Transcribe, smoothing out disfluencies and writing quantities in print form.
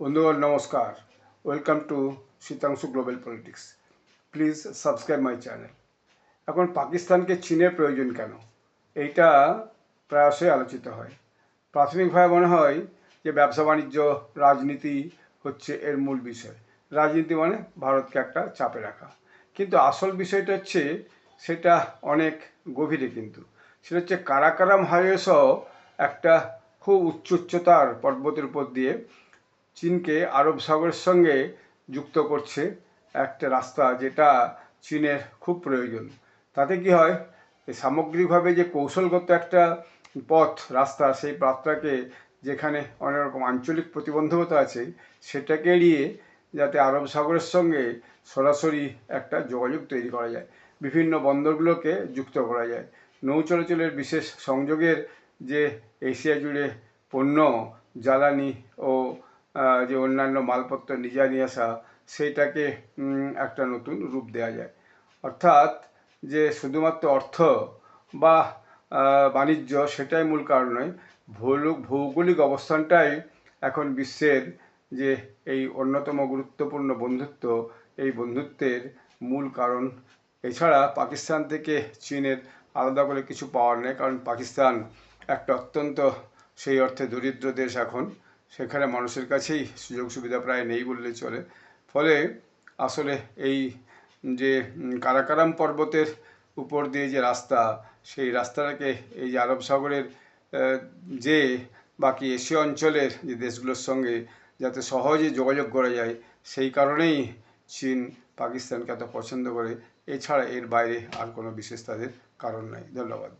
বন্ধুগণ নমস্কার, welcome to Sitanshu global politics. Please subscribe my channel. এখন পাকিস্তানকে চীনের প্রয়োজন কেন, এইটা প্রায়শই আলোচিত হয়। প্রাথমিকভাবে মনে হয় যে ব্যবসা বাণিজ্য রাজনীতি হচ্ছে এর মূল বিষয়। রাজনীতি মানে ভারতকে একটা চাপে রাখা, কিন্তু আসল বিষয়টা হচ্ছে সেটা অনেক গভীরে। কিন্তু সেটা হচ্ছে কারাকারাম হাইওয়ে সহ একটা খুব উচ্চতার পর্বতের উপর দিয়ে চীনকে আরব সাগরের সঙ্গে যুক্ত করছে একটা রাস্তা, যেটা চীনের খুব প্রয়োজন। তাতে কি হয়, সামগ্রিকভাবে যে কৌশলগত একটা পথ রাস্তা, সেই পথটাকে যেখানে অনেক রকম আঞ্চলিক প্রতিবন্ধকতা আছে সেটাকে এড়িয়ে যাতে আরব সাগরের সঙ্গে সরাসরি একটা যোগাযোগ তৈরি করা যায়, বিভিন্ন বন্দরগুলোকে যুক্ত করা যায়, নৌ চলাচলের বিশেষ সংযোগের যে এশিয়া জুড়ে পণ্য, জ্বালানি ও যে অন্যান্য মালপত্র নিজে নিয়ে আসা, সেইটাকে একটা নতুন রূপ দেওয়া যায়। অর্থাৎ যে শুধুমাত্র অর্থ বা বাণিজ্য সেটাই মূল কারণ নয়, ভৌগোলিক অবস্থানটাই এখন বিশ্বের যে এই অন্যতম গুরুত্বপূর্ণ বন্ধুত্ব, এই বন্ধুত্বের মূল কারণ। এছাড়া পাকিস্তান থেকে চীনের আলাদা করে কিছু পাওয়ার নেই, কারণ পাকিস্তান একটা অত্যন্ত সেই অর্থে দরিদ্র দেশ এখন। সেখানে মানুষের কাছেই সুযোগ সুবিধা প্রায় নেই বললেই চলে। ফলে আসলে এই যে কারাকারাম পর্বতের উপর দিয়ে যে রাস্তা, সেই রাস্তাটাকে এই যে আরব সাগরের যে বাকি এশীয় অঞ্চলের যে দেশগুলোর সঙ্গে যাতে সহজে যোগাযোগ করা যায়, সেই কারণেই চীন পাকিস্তানকে এত পছন্দ করে। এছাড়া এর বাইরে আর কোনো বিশেষ তাদের কারণ নাই। ধন্যবাদ।